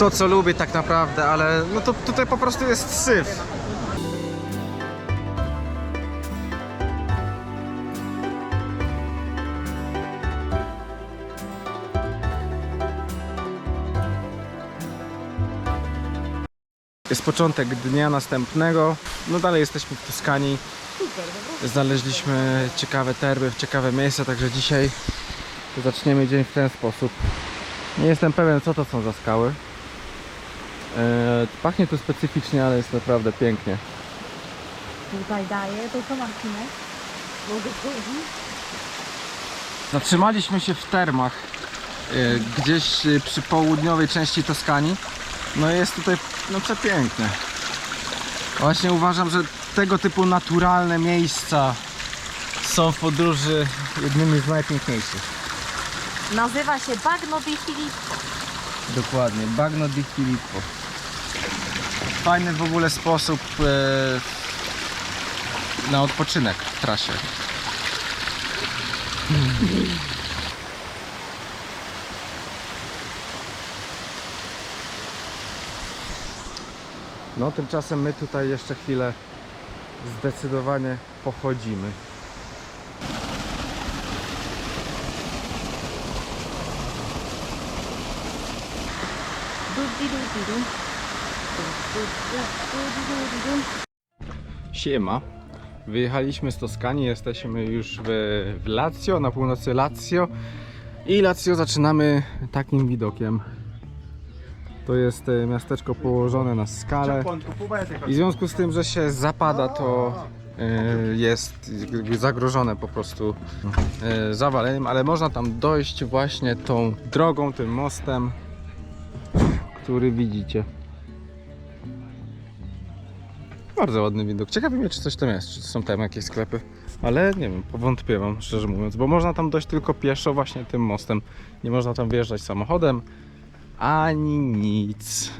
to, co lubię tak naprawdę, ale no to tutaj po prostu jest syf. Jest początek dnia następnego, no dalej jesteśmy w Toskanii. Znaleźliśmy ciekawe termy, ciekawe miejsca, także dzisiaj zaczniemy dzień w ten sposób. Nie jestem pewien, co to są za skały. Pachnie tu specyficznie, ale jest naprawdę pięknie. Tutaj daje, to co Marcinek? Mogę powiedzieć? Zatrzymaliśmy się w termach, gdzieś przy południowej części Toskanii. No jest tutaj no przepiękne. Właśnie uważam, że tego typu naturalne miejsca są w podróży jednymi z najpiękniejszych. Nazywa się Bagno di Filippo. Dokładnie, Bagno di Filippo. Fajny w ogóle sposób na odpoczynek w trasie. No tymczasem my tutaj jeszcze chwilę zdecydowanie pochodzimy. Siema. Wyjechaliśmy z Toskanii, jesteśmy już w Lazio, na północy Lazio. I Lazio zaczynamy takim widokiem. To jest miasteczko położone na skale i w związku z tym, że się zapada, to jest zagrożone po prostu zawaleniem, ale można tam dojść właśnie tą drogą, tym mostem, który widzicie. Bardzo ładny widok. Ciekawi mnie, czy coś tam jest, czy to są tam jakieś sklepy, ale nie wiem, powątpiewam, szczerze mówiąc, bo można tam dojść tylko pieszo właśnie tym mostem. Nie można tam wjeżdżać samochodem ani nic.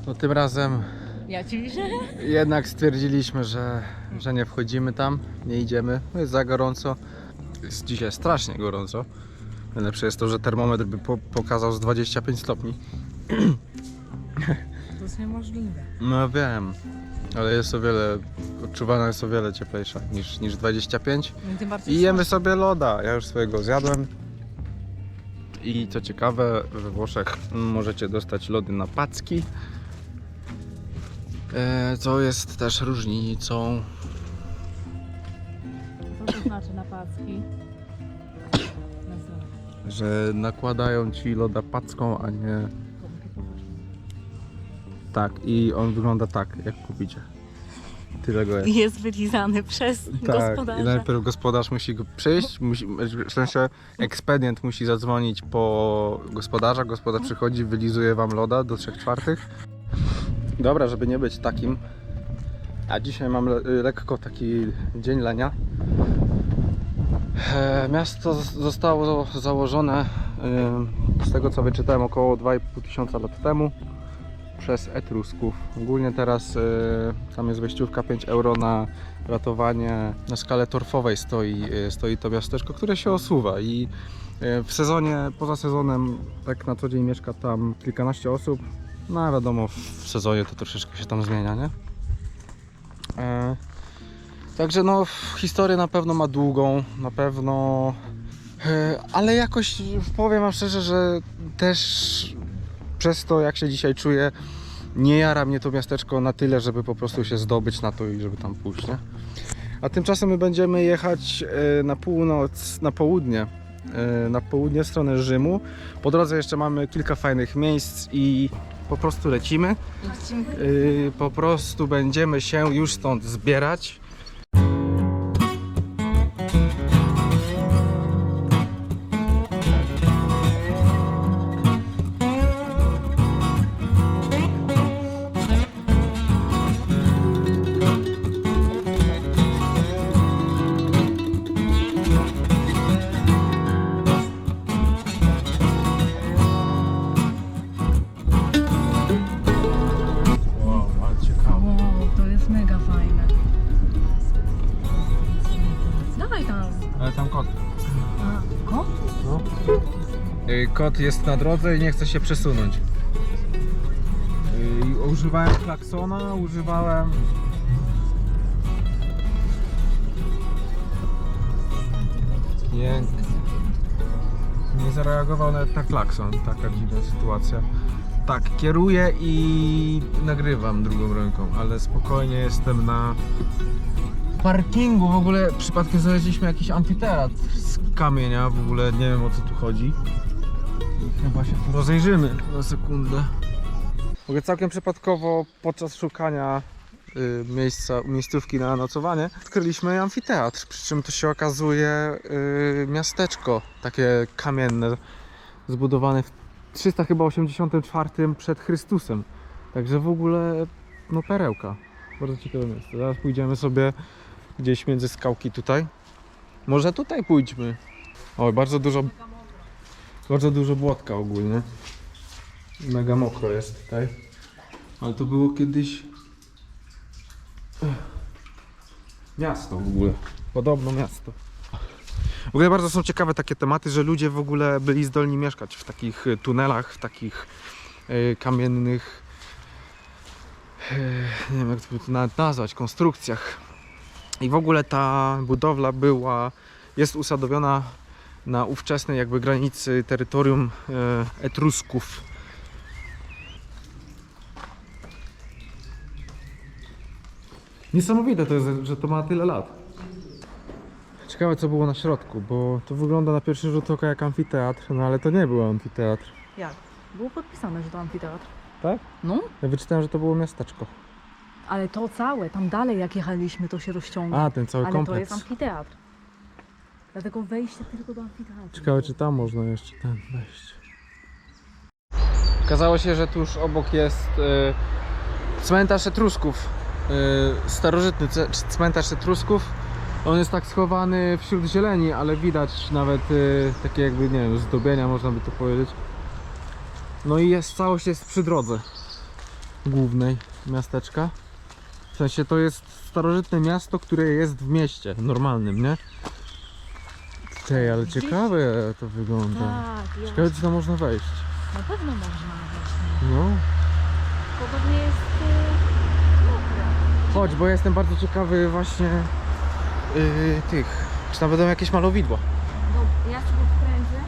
No tym razem Ja ci widzę. jednak stwierdziliśmy, że nie wchodzimy tam, nie idziemy. Jest za gorąco. Jest dzisiaj strasznie gorąco. Najlepsze jest to, że termometr by pokazał z 25 stopni. To jest niemożliwe. No wiem, ale jest o wiele, odczuwana jest o wiele cieplejsza niż 25. I jemy sobie loda. Ja już swojego zjadłem. I co ciekawe, we Włoszech możecie dostać lody na packi, co jest też różnicą. Co to znaczy na packi? Że nakładają ci loda packą, a nie... Tak, i on wygląda tak, jak kupicie. Tyle go jest. Jest wylizany przez gospodarza. I najpierw gospodarz musi go przyjść, w sensie ekspedient musi zadzwonić po gospodarza, gospodarz przychodzi, wylizuje wam loda do 3/4. Dobra, żeby nie być takim, a dzisiaj mam lekko taki dzień lenia. Miasto zostało założone, z tego co wyczytałem, około 2500 lat temu przez Etrusków. Ogólnie teraz tam jest wejściówka 5 euro na ratowanie. Na skale torfowej stoi to miasteczko, które się osuwa i w sezonie, poza sezonem tak na co dzień mieszka tam kilkanaście osób. No a wiadomo, w sezonie to troszeczkę się tam zmienia, nie? Także no historię na pewno ma długą, na pewno, ale jakoś powiem wam szczerze, że też przez to, jak się dzisiaj czuję, nie jara mnie to miasteczko na tyle, żeby po prostu się zdobyć na to i żeby tam pójść, nie? A tymczasem my będziemy jechać na północ, na południe w stronę Rzymu. Po drodze jeszcze mamy kilka fajnych miejsc i po prostu lecimy. Po prostu będziemy się już stąd zbierać. Kot jest na drodze i nie chce się przesunąć. używałem klaksona, używałem... Pięknie. Nie zareagował nawet na klakson, taka dziwna sytuacja. Tak, kieruję i nagrywam drugą ręką, ale spokojnie jestem na parkingu. W ogóle przypadkiem znaleźliśmy jakiś amfiteatr z kamienia, w ogóle nie wiem o co tu chodzi. I chyba się tu rozejrzymy na sekundę. W ogóle całkiem przypadkowo podczas szukania miejscówki na nocowanie odkryliśmy amfiteatr, przy czym to się okazuje miasteczko takie kamienne, zbudowane w 384 przed Chrystusem. Także w ogóle no perełka. Bardzo ciekawe miejsce. Zaraz pójdziemy sobie gdzieś między skałki tutaj. Może tutaj pójdźmy. Oj, bardzo dużo błotka ogólnie. Mega mokro jest tutaj. Ale to było kiedyś miasto w ogóle. Podobno miasto. W ogóle bardzo są ciekawe takie tematy, że ludzie w ogóle byli zdolni mieszkać w takich tunelach, w takich kamiennych, nie wiem jak to nawet nazwać, konstrukcjach. I w ogóle ta budowla jest usadowiona na ówczesnej jakby granicy terytorium Etrusków. Niesamowite to jest, że to ma tyle lat. Ciekawe co było na środku, bo to wygląda na pierwszy rzut oka jak amfiteatr, no ale to nie był amfiteatr. Jak? Było podpisane, że to amfiteatr. Tak? No, Ja wyczytałem, że to było miasteczko. ale to całe, tam dalej jak jechaliśmy, to się rozciąga. A, ten cały Ale to kompleks. jest amfiteatr. Dlatego wejście tylko do amfiteatru. Ciekawe czy tam można jeszcze wejść. Okazało się, że tuż obok jest cmentarz Etrusków. Starożytny cmentarz Etrusków. On jest tak schowany wśród zieleni, ale widać nawet takie jakby, nie wiem, zdobienia można by to powiedzieć. No i całość jest przy drodze głównej miasteczka. W sensie to jest starożytne miasto, które jest w mieście normalnym, nie? Czekaj, ale ciekawe to wygląda. Tak, jest. Ciekawe czy tam można wejść. Na pewno można wejść. No. Podobnie jest mokre. Chodź, bo ja jestem bardzo ciekawy właśnie tych. Czy tam będą jakieś malowidła? No, ja sobie wkręcę.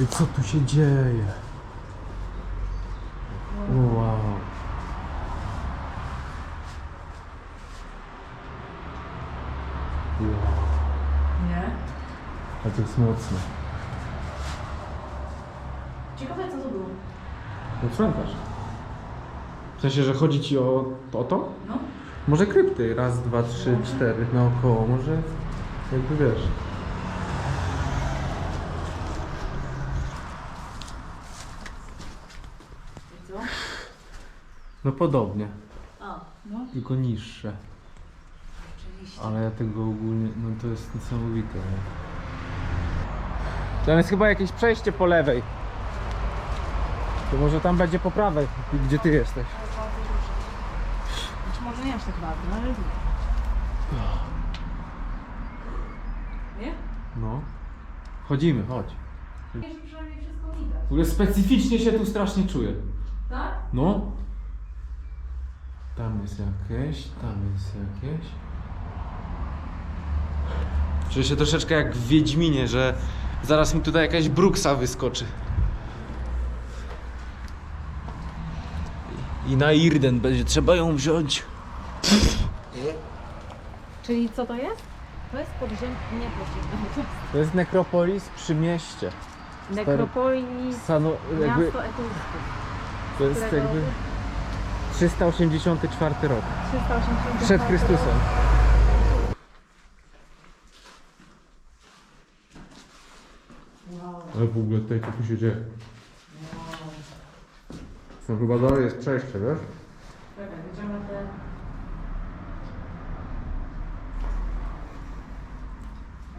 I co tu się dzieje? Wow. Nie? A to jest mocne. Ciekawe co to było. No cmentarz. W sensie, że chodzi ci o to? No. Może krypty. Raz, dwa, trzy, cztery naokoło. Może jakby wiesz. I co? No podobnie. A, no. Tylko niższe. Oczywiście. Ale ja tego ogólnie, no to jest niesamowite. Nie? Tam jest chyba jakieś przejście po lewej. To może tam będzie po prawej, gdzie ty jesteś. Znaczy może nie aż tak bardzo, ale lubię. Nie? No. Chodzimy, chodź. Wiesz, że przynajmniej wszystko widać. W ogóle specyficznie się tu strasznie czuję. Tak? No. Tam jest jakieś, tam jest jakieś. Czuję się troszeczkę jak w Wiedźminie, że zaraz mi tutaj jakaś bruksa wyskoczy. I na Irden będzie trzeba ją wziąć. Czyli co to jest? To jest podziemie, nie podziemie. To jest nekropolis przy mieście. Nekropolis, Jakby, miasto Etrusków. to jest którego- jakby 384 rok. 380 Przed Chrystusem. Wow. Ale w ogóle tutaj co tu się dzieje? No chyba dalej jest przejście, wiesz? Czekaj, będziemy te...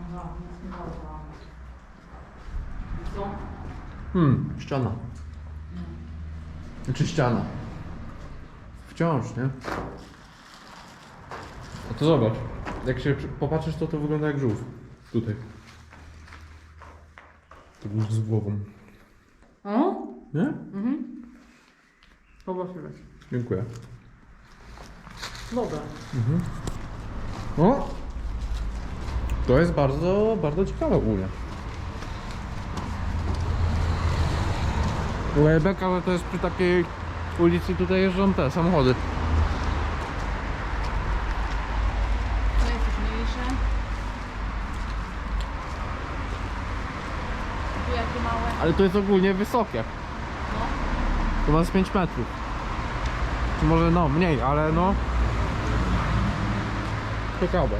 Aha, nie zgadłam. Co? Ściana. Znaczy ściana. Wciąż, nie? A to zobacz. Jak się popatrzysz, to wygląda jak żółw. Tutaj. To już z głową. O? Nie? Mhm. Poprosimy. Dziękuję. Dobra. O! To jest bardzo, bardzo ciekawe ogólnie. Beka, ale to jest przy takiej ulicy, tutaj jeżdżą te samochody. To jest już mniejsze. Tu jakie małe. Ale to jest ogólnie wysokie. No. To ma z 5 metrów. Czy może no mniej, ale no. Ciekawe.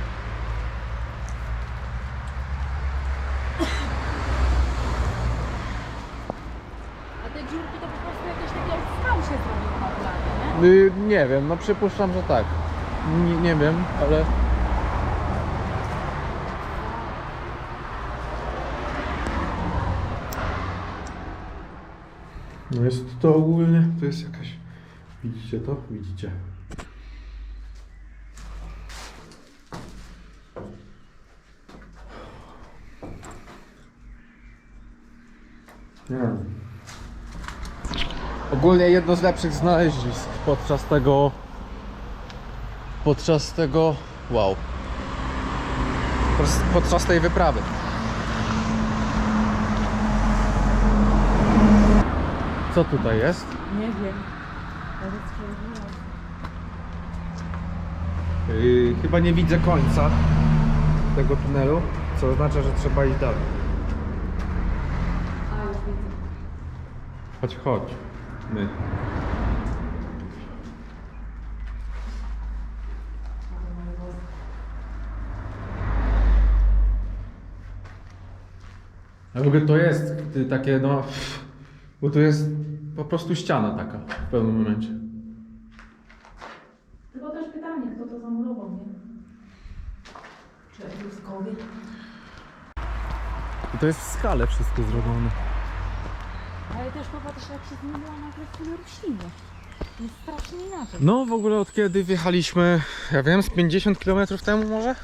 A te dziurki to po prostu jakieś takie od skał się zrobiły naturalnie, nie? Nie wiem, no przypuszczam, że tak. Nie wiem, ale... No jest to ogólnie, to jest jakaś... Widzicie to? Widzicie. Nie wiem. Ogólnie jedno z lepszych znalezisk podczas tego wow, podczas tej wyprawy. Co tutaj jest? Nie wiem. Nawet Chyba nie widzę końca tego tunelu, co oznacza, że trzeba iść dalej. A, już widzę. Chodź. My. A w ogóle to jest takie no... Bo to jest po prostu ściana taka w pewnym momencie. Tylko też pytanie, kto to zamurował, nie? Czy Etruskowie? I to jest w skale wszystko zrobione. Ale też popatrz, jak się zmieniła nagle w kolor rośliny. Jest strasznie inaczej. No w ogóle od kiedy wjechaliśmy, ja wiem, z 50 km temu może?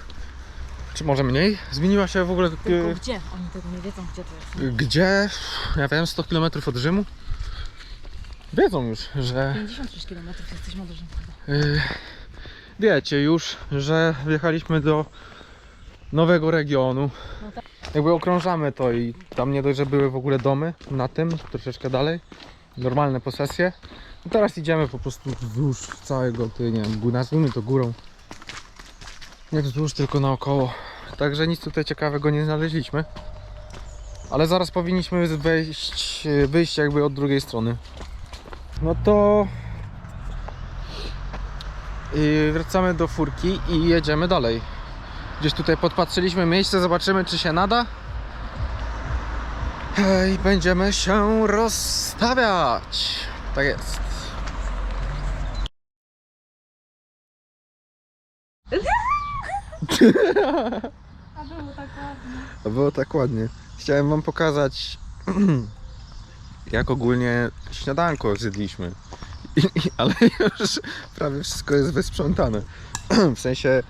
Czy może mniej? Zmieniła się w ogóle... Tylko gdzie? Oni tego nie wiedzą, gdzie to jest. Gdzie? Ja wiem, 100 km od Rzymu. Wiedzą już, że... 56 km jesteśmy od Rzymu. Wiecie już, że wjechaliśmy do nowego regionu. No tak. Jakby okrążamy to i tam nie dość, że były w ogóle domy na tym, troszeczkę dalej. Normalne posesje. I teraz idziemy po prostu wzdłuż całego, nie wiem, nazwijmy to górą. Nie wzdłuż, tylko naokoło. Także nic tutaj ciekawego nie znaleźliśmy. Ale zaraz powinniśmy wyjść jakby od drugiej strony. No to wracamy do furki i jedziemy dalej. Gdzieś tutaj podpatrzyliśmy miejsce, zobaczymy, czy się nada. I będziemy się rozstawiać. Tak jest. A było tak ładnie. Było tak ładnie. Chciałem wam pokazać, jak ogólnie śniadanko zjedliśmy. Ale już prawie wszystko jest wysprzątane. W sensie,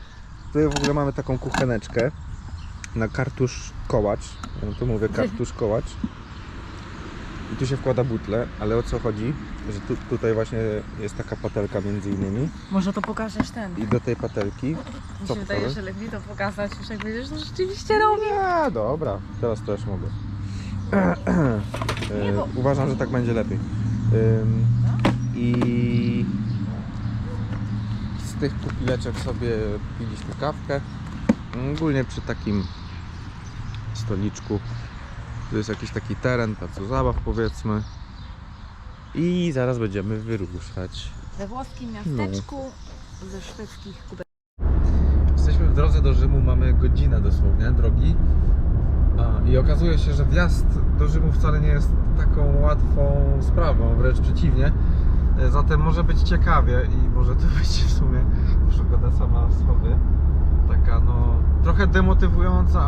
tutaj w ogóle mamy taką kucheneczkę na kartusz kołacz. Ja to mówię kartusz kołacz. I tu się wkłada butlę, ale o co chodzi? Że tutaj właśnie jest taka patelka między innymi. Może to pokażesz ten. I do tej patelki... Mi Co się wydaje, pokażę? że lepiej to pokazać, już jak będziesz to rzeczywiście robił. A, dobra, teraz też mogę. Nie, bo- Uważam, że tak będzie lepiej. I z tych kupileczek sobie piliśmy kawkę. Ogólnie przy takim stoliczku. To jest jakiś taki teren, placu zabaw powiedzmy. I zaraz będziemy wyruszać. We włoskim miasteczku ze szwedzkich kubek. Jesteśmy w drodze do Rzymu, mamy godzinę dosłownie drogi. I okazuje się, że wjazd do Rzymu wcale nie jest taką łatwą sprawą, wręcz przeciwnie. Zatem może być ciekawie i może to być w sumie przygoda sama w sobie. Taka no trochę demotywująca,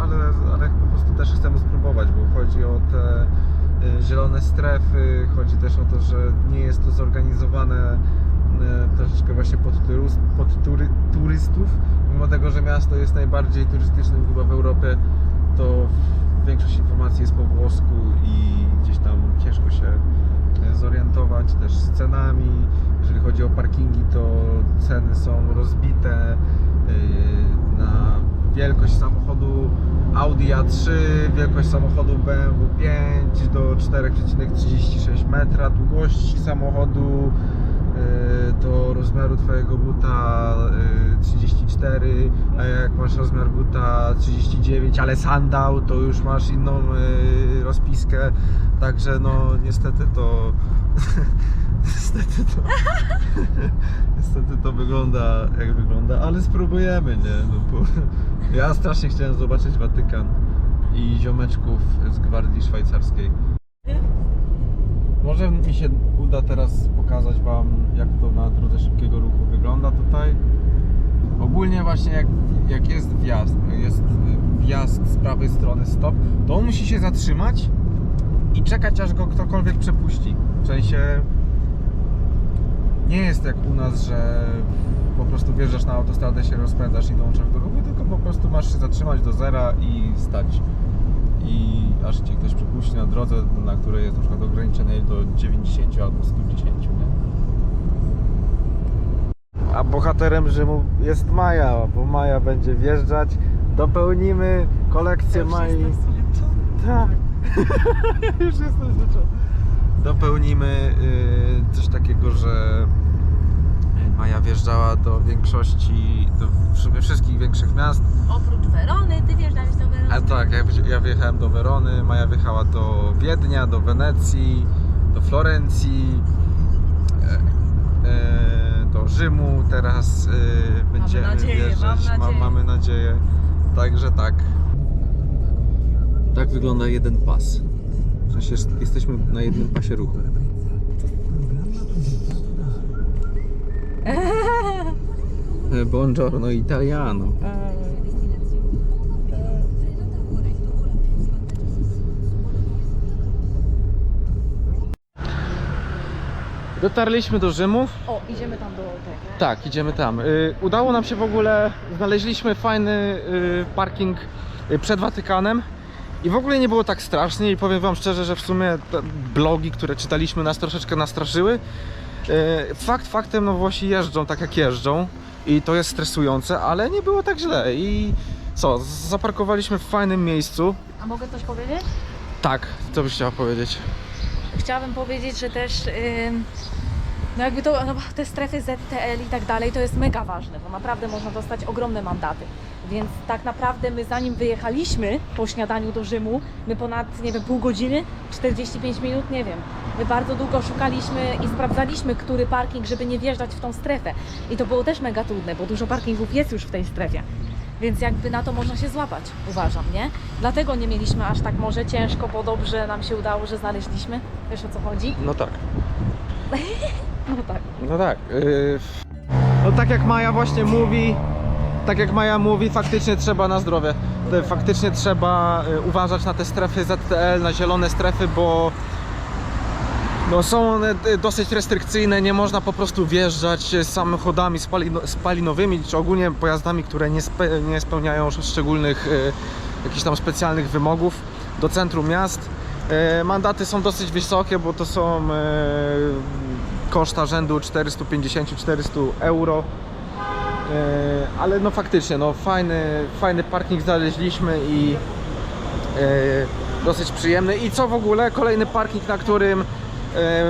ale po prostu też chcemy spróbować, bo chodzi o te zielone strefy, chodzi też o to, że nie jest to zorganizowane troszeczkę właśnie pod turystów. Mimo tego, że miasto jest najbardziej turystycznym chyba w Europie, to większość informacji jest po włosku i gdzieś tam ciężko się czy też z cenami. Jeżeli chodzi o parkingi, to ceny są rozbite na wielkość samochodu Audi A3, wielkość samochodu BMW 5 do 4,36 metra długości samochodu, do rozmiaru Twojego buta 34, a jak masz rozmiar buta 39, ale sandał, to już masz inną rozpiskę, także no niestety to niestety to wygląda jak wygląda, ale spróbujemy, nie? No bo ja strasznie chciałem zobaczyć Watykan i ziomeczków z Gwardii Szwajcarskiej. Może mi się uda teraz pokazać Wam, jak to na drodze szybkiego ruchu wygląda tutaj. Ogólnie właśnie jak jest wjazd z prawej strony stop, to on musi się zatrzymać i czekać, aż go ktokolwiek przepuści. W sensie nie jest jak u nas, że po prostu wjeżdżasz na autostradę, się rozpędzasz i dołączasz do ruchu, tylko po prostu masz się zatrzymać do zera i stać. I aż Cię ktoś przepuści na drodze, na której jest na przykład ograniczenie do 90 albo 110, nie? A bohaterem Rzymu jest Maja, bo Maja będzie wjeżdżać. Dopełnimy kolekcję Mai. Tak. Już jestem zmęczony. Dopełnimy coś takiego, że Maja wjeżdżała do większości, do w sumie wszystkich większych miast. Oprócz Werony, ty wjeżdżałeś do Werony. A tak, ja wjechałem do Werony, Maja wjechała do Wiednia, do Wenecji, do Florencji, do Rzymu. Teraz będziemy wjeżdżać. Mamy nadzieję. Także tak. Tak wygląda jeden pas. W sensie jesteśmy na jednym pasie ruchu. Buongiorno italiano. Dotarliśmy do Rzymu. O, idziemy tam do tego. Tak, idziemy tam. Udało nam się w ogóle, znaleźliśmy fajny parking przed Watykanem i w ogóle nie było tak strasznie i powiem Wam szczerze, że w sumie te blogi, które czytaliśmy, nas troszeczkę nastraszyły. Fakt faktem, no Włosi jeżdżą tak jak jeżdżą i to jest stresujące, ale nie było tak źle i co, zaparkowaliśmy w fajnym miejscu. A mogę coś powiedzieć? Tak, co byś chciała powiedzieć? Chciałabym powiedzieć, że też no jakby to, no, te strefy ZTL i tak dalej, to jest mega ważne, bo naprawdę można dostać ogromne mandaty. Więc tak naprawdę my zanim wyjechaliśmy po śniadaniu do Rzymu, my ponad, nie wiem, pół godziny, 45 minut, nie wiem. My bardzo długo szukaliśmy i sprawdzaliśmy, który parking, żeby nie wjeżdżać w tą strefę. I to było też mega trudne, bo dużo parkingów jest już w tej strefie. Więc jakby na to można się złapać, uważam, nie? Dlatego nie mieliśmy aż tak może ciężko, bo dobrze nam się udało, że znaleźliśmy. Wiesz, o co chodzi? No tak. No tak. No tak. No tak jak Maja właśnie mówi, faktycznie trzeba na zdrowie. Faktycznie trzeba uważać na te strefy ZTL, na zielone strefy, bo no są one dosyć restrykcyjne, nie można po prostu wjeżdżać samochodami spalinowymi, czy ogólnie pojazdami, które nie spełniają szczególnych, jakichś tam specjalnych wymogów do centrum miast. Mandaty są dosyć wysokie, bo to są koszta rzędu 450-400 euro. Ale no faktycznie, no fajny parking znaleźliśmy i dosyć przyjemny. I co w ogóle, kolejny parking, na którym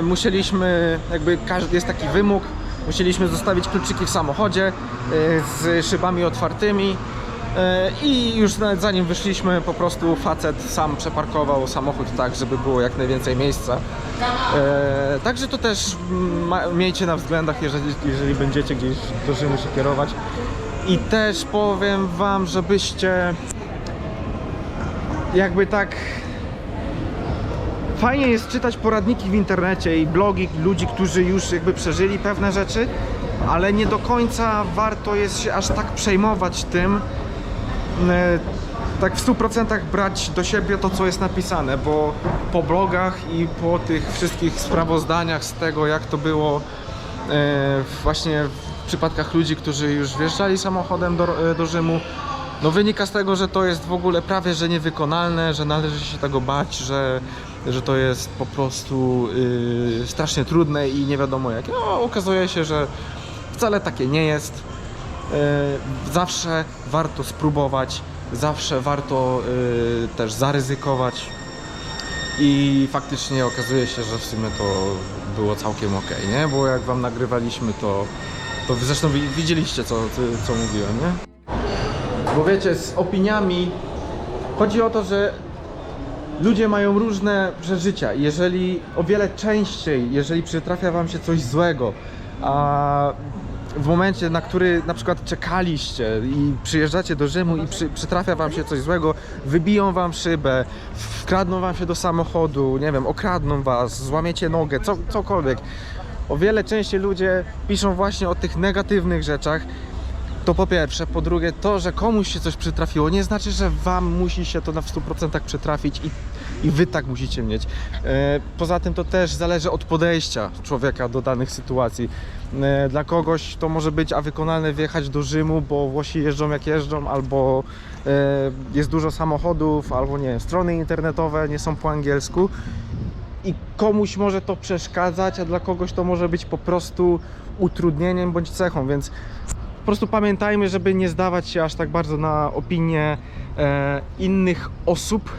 musieliśmy, jakby jest taki wymóg, musieliśmy zostawić kluczyki w samochodzie z szybami otwartymi. I już nawet zanim wyszliśmy, po prostu facet sam przeparkował samochód tak, żeby było jak najwięcej miejsca. Także to też miejcie na względach, jeżeli będziecie gdzieś do Rzymu się kierować. I też powiem Wam, żebyście jakby tak... Fajnie jest czytać poradniki w internecie i blogi ludzi, którzy już jakby przeżyli pewne rzeczy, ale nie do końca warto jest się aż tak przejmować tym, tak w 100% brać do siebie to, co jest napisane, bo po blogach i po tych wszystkich sprawozdaniach z tego, jak to było właśnie w przypadkach ludzi, którzy już wjeżdżali samochodem do Rzymu, no wynika z tego, że to jest w ogóle prawie że niewykonalne, że należy się tego bać, że to jest po prostu strasznie trudne i nie wiadomo jakie. No okazuje się, że wcale takie nie jest. Zawsze warto spróbować, zawsze warto też zaryzykować i faktycznie okazuje się, że w sumie to było całkiem ok, nie? Bo jak wam nagrywaliśmy, to zresztą widzieliście co mówiłem, nie? Bo wiecie, z opiniami chodzi o to, że ludzie mają różne przeżycia i jeżeli o wiele częściej, jeżeli przytrafia wam się coś złego, a w momencie, na który na przykład czekaliście i przyjeżdżacie do Rzymu i przytrafia wam się coś złego, wybiją wam szybę, wkradną wam się do samochodu, nie wiem, okradną was, złamiecie nogę, cokolwiek. O wiele częściej ludzie piszą właśnie o tych negatywnych rzeczach. To po pierwsze. Po drugie, to, że komuś się coś przytrafiło, nie znaczy, że wam musi się to w 100% przytrafić i wy tak musicie mieć. Poza tym to też zależy od podejścia człowieka do danych sytuacji. Dla kogoś to może być wykonalne wjechać do Rzymu, bo Włosi jeżdżą jak jeżdżą, albo jest dużo samochodów, albo nie wiem, strony internetowe nie są po angielsku. I komuś może to przeszkadzać, a dla kogoś to może być po prostu utrudnieniem bądź cechą, więc po prostu pamiętajmy, żeby nie zdawać się aż tak bardzo na opinie innych osób,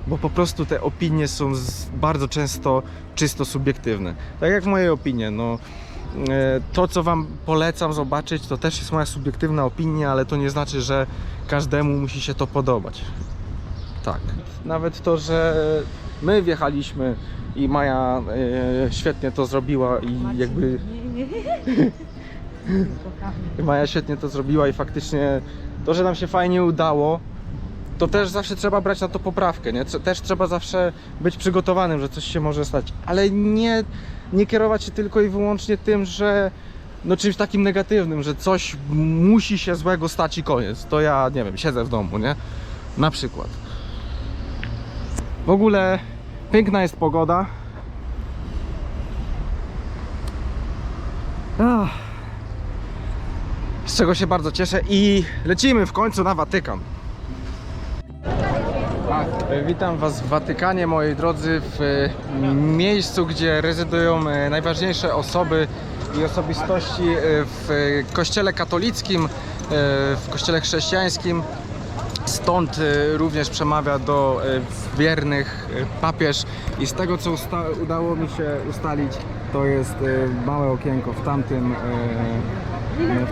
bo po prostu te opinie są bardzo często czysto subiektywne. Tak jak moje opinie, no, to co wam polecam zobaczyć, to też jest moja subiektywna opinia, ale to nie znaczy, że każdemu musi się to podobać. Tak. Nawet to, że my wjechaliśmy i Maja świetnie to zrobiła i jakby... Maja świetnie to zrobiła i faktycznie to, że nam się fajnie udało, to też zawsze trzeba brać na to poprawkę, nie? Też trzeba zawsze być przygotowanym, że coś się może stać, ale nie kierować się tylko i wyłącznie tym, że no czymś takim negatywnym, że coś musi się złego stać i koniec. To ja, nie wiem, siedzę w domu, nie? Na przykład. W ogóle piękna jest pogoda. Z czego się bardzo cieszę i lecimy w końcu na Watykan. Witam was w Watykanie, moi drodzy, w miejscu, gdzie rezydują najważniejsze osoby i osobistości w kościele katolickim, w kościele chrześcijańskim. Stąd również przemawia do wiernych papież i z tego, co udało mi się ustalić, to jest małe okienko w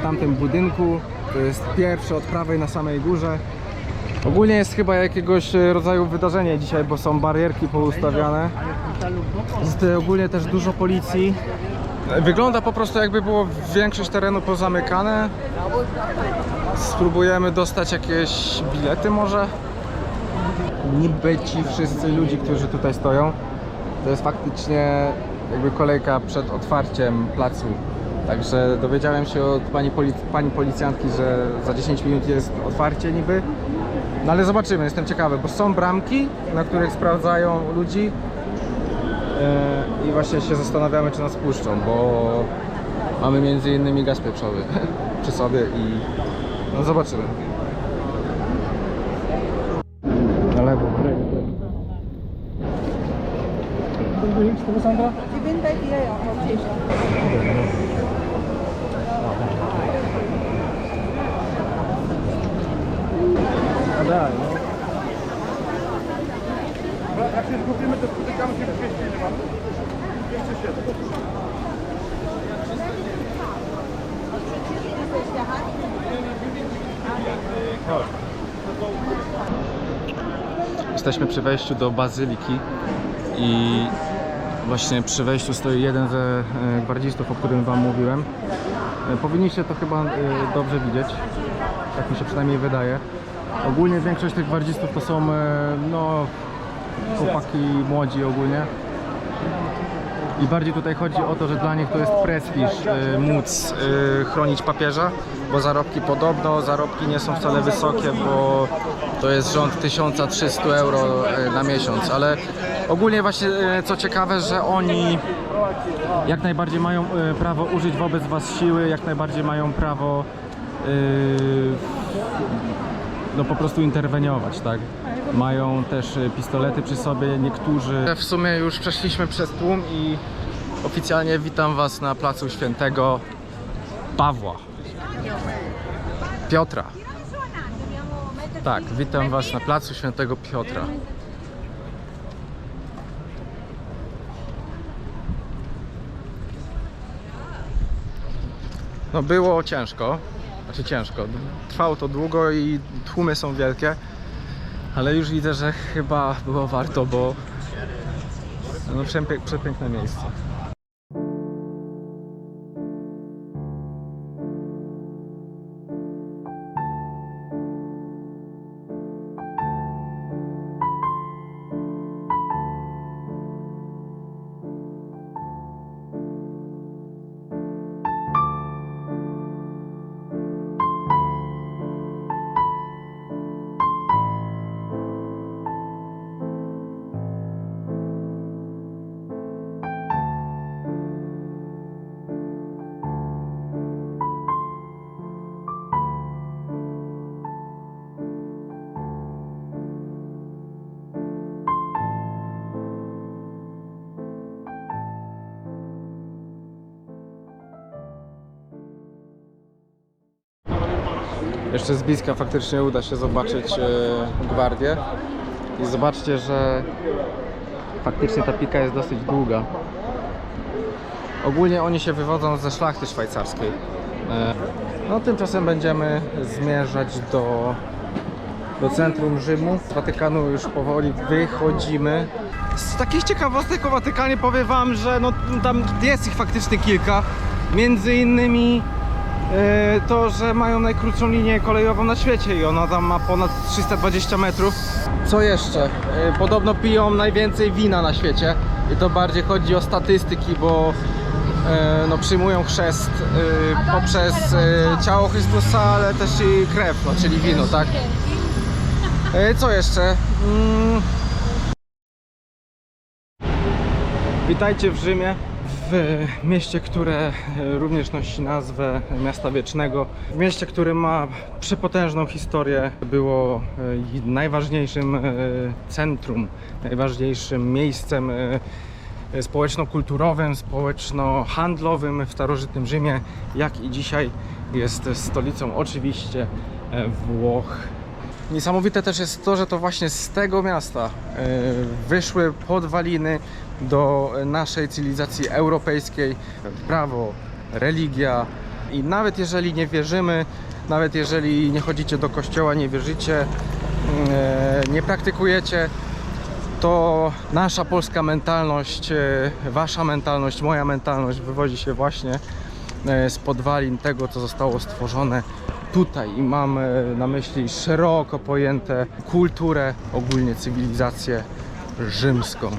tamtym budynku. To jest pierwsze od prawej na samej górze. Ogólnie jest chyba jakiegoś rodzaju wydarzenie dzisiaj, bo są barierki poustawiane. Jest ogólnie też dużo policji. Wygląda po prostu, jakby było większość terenu pozamykane. Spróbujemy dostać jakieś bilety może. Niby ci wszyscy ludzie, którzy tutaj stoją, to jest faktycznie jakby kolejka przed otwarciem placu. Także dowiedziałem się od pani policjantki, że za 10 minut jest otwarcie niby. No ale zobaczymy, jestem ciekawy, bo są bramki, na których sprawdzają ludzi i właśnie się zastanawiamy, czy nas puszczą, bo mamy między innymi gaz pieprzowy przy sobie i no zobaczymy. Na lewo. Dalej, no. Jak się skupimy, to spotykamy się w 200, nie mamy? 207. Jesteśmy przy wejściu do bazyliki i właśnie przy wejściu stoi jeden ze gwardzistów, o którym wam mówiłem. Powinniście to chyba dobrze widzieć, tak mi się przynajmniej wydaje. Ogólnie większość tych gwardzistów to są no, chłopaki młodzi ogólnie. I bardziej tutaj chodzi o to, że dla nich to jest prestiż móc chronić papieża, bo zarobki nie są wcale wysokie, bo to jest rząd 1300 euro na miesiąc, ale ogólnie właśnie co ciekawe, że oni jak najbardziej mają prawo użyć wobec was siły, jak najbardziej mają prawo no po prostu interweniować, tak? Mają też pistolety przy sobie, niektórzy. W sumie już przeszliśmy przez tłum i oficjalnie witam Was na placu Świętego Pawła. Piotra. Tak, witam Was na placu Świętego Piotra. No było ciężko, ciężko, trwało to długo i tłumy są wielkie, ale już widzę, że chyba było warto, bo no przepiękne miejsce. Jeszcze z bliska faktycznie uda się zobaczyć gwardię i zobaczcie, że faktycznie ta pika jest dosyć długa. Ogólnie oni się wywodzą ze szlachty szwajcarskiej. No tymczasem będziemy zmierzać do centrum Rzymu. Z Watykanu już powoli wychodzimy. Z takich ciekawostek o Watykanie powiem Wam, że no, tam jest ich faktycznie kilka. Między innymi to, że mają najkrótszą linię kolejową na świecie i ona tam ma ponad 320 metrów. Co jeszcze? Podobno piją najwięcej wina na świecie i to bardziej chodzi o statystyki, bo no, przyjmują chrzest poprzez ciało Chrystusa, ale też i krew, no, czyli wino, tak? Co jeszcze? Witajcie w Rzymie, w mieście, które również nosi nazwę Miasta Wiecznego. W mieście, które ma przepotężną historię, było najważniejszym centrum, najważniejszym miejscem społeczno-kulturowym, społeczno-handlowym w starożytnym Rzymie, jak i dzisiaj jest stoliczą oczywiście Włoch. Niesamowite też jest to, że to właśnie z tego miasta wyszły podwaliny do naszej cywilizacji europejskiej. Prawo, religia i nawet jeżeli nie wierzymy, nawet jeżeli nie chodzicie do kościoła, nie wierzycie, nie praktykujecie, to nasza polska mentalność, wasza mentalność, moja mentalność wywodzi się właśnie z podwalin tego, co zostało stworzone tutaj i mam na myśli szeroko pojęte kulturę, ogólnie cywilizację rzymską.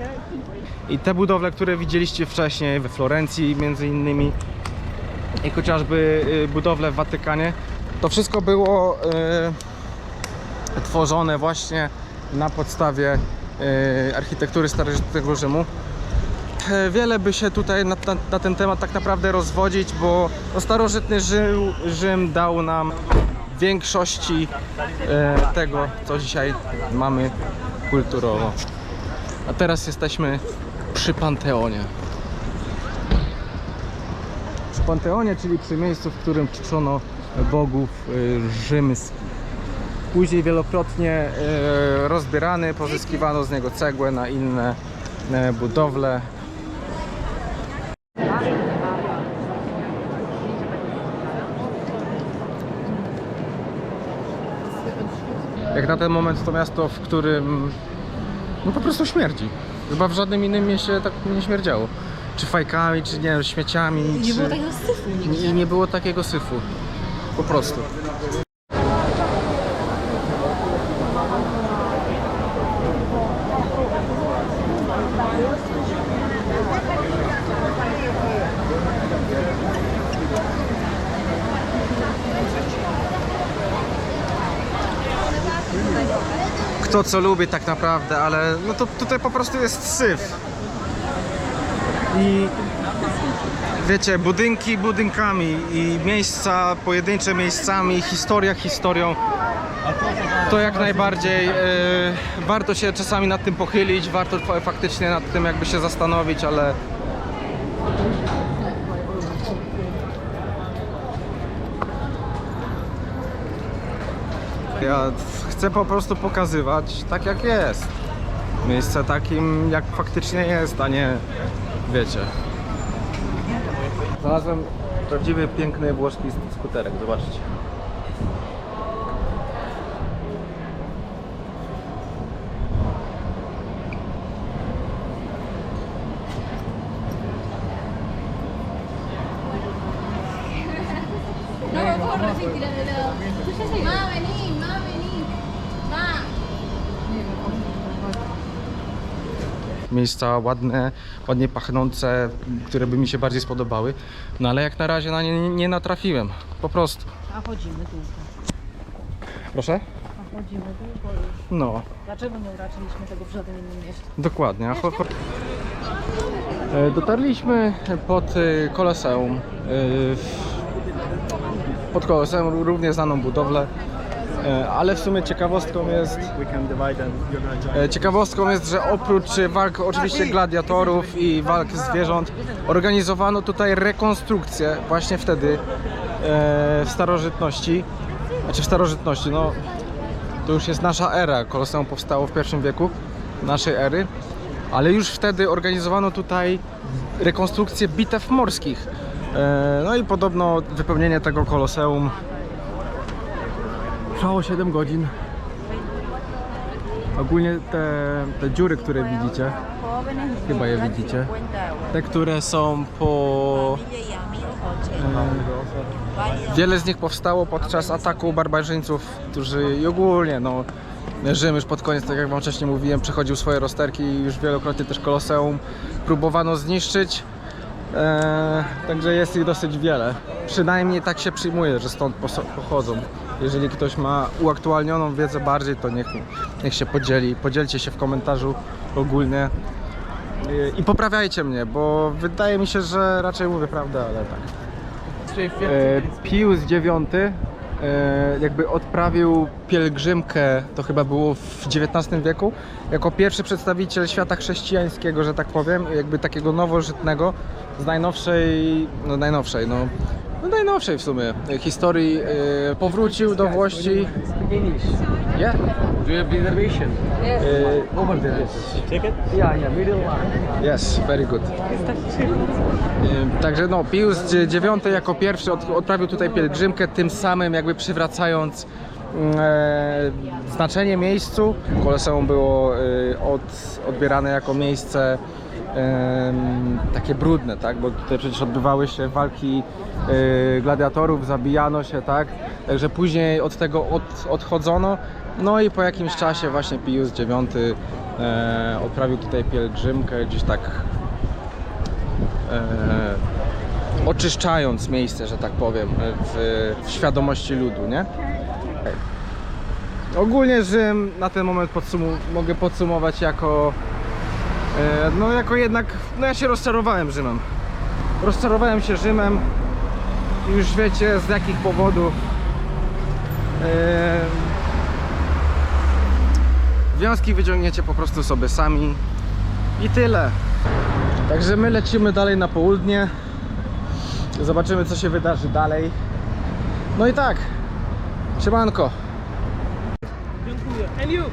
I te budowle, które widzieliście wcześniej we Florencji między innymi i chociażby budowle w Watykanie, to wszystko było tworzone właśnie na podstawie architektury starożytnego Rzymu. Wiele by się tutaj na ten temat tak naprawdę rozwodzić, bo no, starożytny Rzym dał nam w większości tego, co dzisiaj mamy kulturowo. A teraz jesteśmy przy Panteonie. Przy Panteonie, czyli przy miejscu, w którym czczono bogów rzymskich. Później wielokrotnie rozbierany, pozyskiwano z niego cegłę na inne budowle. Jak na ten moment to miasto, w którym no po prostu śmierdzi. Chyba w żadnym innym mieście tak nie śmierdziało. Czy fajkami, czy nie wiem, śmieciami. Nie było takiego syfu nigdzie. Nie było takiego syfu. Po prostu. Kto co lubi tak naprawdę, ale no to tutaj po prostu jest syf. I wiecie, budynki budynkami i miejsca pojedyncze miejscami, historia historią. to jak najbardziej warto się czasami nad tym pochylić, warto faktycznie nad tym jakby się zastanowić, ale ja chcę po prostu pokazywać tak jak jest. Miejsce takim jak faktycznie jest, a nie wiecie. Znalazłem prawdziwy, piękny włoski skuterek, zobaczcie. No, corre sin tirar de lado. Ma, vení, ma. Miejsca ładne, ładnie pachnące, które by mi się bardziej spodobały. No ale jak na razie na nie nie natrafiłem. Po prostu. A chodzimy długo. Proszę? A chodzimy długo już. No, Dlaczego nie uraczyliśmy tego w żadnym innym mieście? dokładnie. Dotarliśmy pod Koloseum. Pod Koloseum, równie znaną budowlę. Ale w sumie ciekawostką jest, że oprócz walk oczywiście gladiatorów i walk zwierząt organizowano tutaj rekonstrukcję właśnie wtedy w starożytności. Znaczy w starożytności, no to już jest nasza era. Koloseum powstało w I wieku naszej ery, ale już wtedy organizowano tutaj rekonstrukcję bitew morskich. No i podobno wypełnienie tego Koloseum trwało 7 godzin. Ogólnie te dziury, które widzicie, chyba je widzicie, te, które są po... wiele z nich powstało podczas ataku barbarzyńców, którzy i ogólnie, no, Rzym już pod koniec, tak jak wam wcześniej mówiłem, przechodził swoje rozterki i już wielokrotnie też Koloseum próbowano zniszczyć. Także jest ich dosyć wiele. Przynajmniej tak się przyjmuje, że stąd pochodzą. Jeżeli ktoś ma uaktualnioną wiedzę bardziej, to niech się podzieli. Podzielcie się w komentarzu ogólnie. I poprawiajcie mnie, bo wydaje mi się, że raczej mówię prawdę, ale tak. Pius IX jakby odprawił pielgrzymkę, to chyba było w XIX wieku, jako pierwszy przedstawiciel świata chrześcijańskiego, że tak powiem, jakby takiego nowożytnego, z najnowszej w sumie historii, powrócił do Włości. Yeah. Do you have reservation? Over there. Ticket? Yeah, middle line. Yes, very good. Także no, Pius IX jako pierwszy odprawił tutaj pielgrzymkę, tym samym jakby przywracając znaczenie miejscu. Koloseum było odbierane jako miejsce takie brudne, tak? Bo tutaj przecież odbywały się walki gladiatorów, zabijano się, tak? Także później od tego odchodzono. No i po jakimś czasie właśnie Pius IX odprawił tutaj pielgrzymkę, gdzieś tak oczyszczając miejsce, że tak powiem, w świadomości ludu, nie? Ogólnie Rzym na ten moment mogę podsumować jako no jako jednak, no ja się rozczarowałem Rzymem. Rozczarowałem się Rzymem. Już wiecie z jakich powodów. Wnioski wyciągniecie po prostu sobie sami. I tyle. Także my lecimy dalej na południe. Zobaczymy co się wydarzy dalej. No i tak. Siemanko. And you?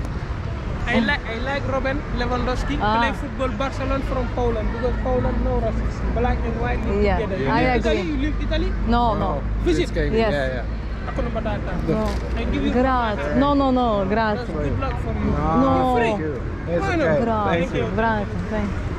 I like Robin Lewandowski play football Barcelona from Poland because Poland no racism. Black and white live Yeah, together. I agree. Italy, you live Italy? No. Visit. Yes. Ako na badata. No. I give you Grazie. No, grazie. good luck for you. No. You're free. It's Why not? okay. Grazie, Thank you. grazie. Thank you.